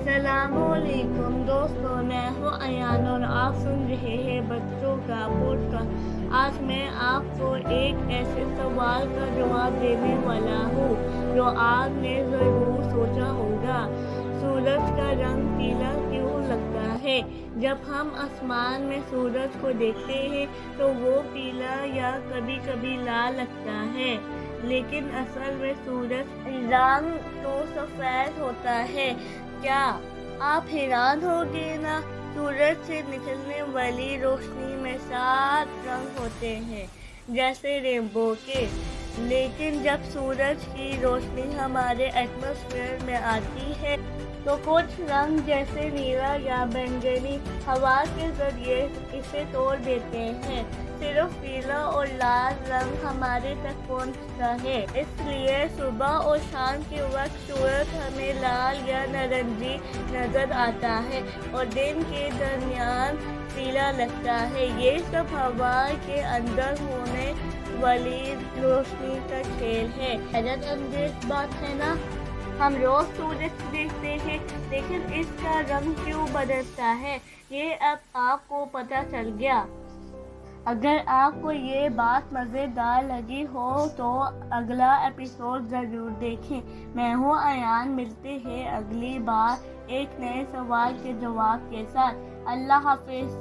अस्सलामुअलैकुम दोस्तों, मैं हूँ अयान और आप सुन रहे हैं बच्चों का पॉडकास्ट। आज मैं आपको एक ऐसे सवाल का जवाब देने वाला हूँ जो आपने ज़रूर सोचा होगा। सूरज का रंग पीला क्यों लगता है? जब हम आसमान में सूरज को देखते हैं तो वो पीला या कभी कभी लाल लगता है, लेकिन असल में सूरज रंग तो सफ़ेद होता है। क्या आप हैरान होंगे ना? सूरज से निकलने वाली रोशनी में 7 रंग होते हैं, जैसे रेनबो के। लेकिन जब सूरज की रोशनी हमारे एटमॉस्फेयर में आती है तो कुछ रंग जैसे नीला या बैंगनी हवा के जरिए इसे तोड़ देते हैं। सिर्फ पीला और लाल रंग हमारे तक पहुंचता है। इसलिए सुबह और शाम के वक्त सूरज हमें लाल या नारंगी नजर आता है और दिन के दरमियान पीला लगता है। ये सब हवा के अंदर होने वाली रोशनी का खेल है। हैरत अंगेज बात है ना? हम रोज सूरज देखते हैं, लेकिन इसका रंग क्यों बदलता है, ये अब आपको पता चल गया। अगर आपको ये बात मज़ेदार लगी हो तो अगला एपिसोड ज़रूर देखें। मैं हूँ अयान, मिलते हैं अगली बार एक नए सवाल के जवाब के साथ। अल्लाह हाफिज़।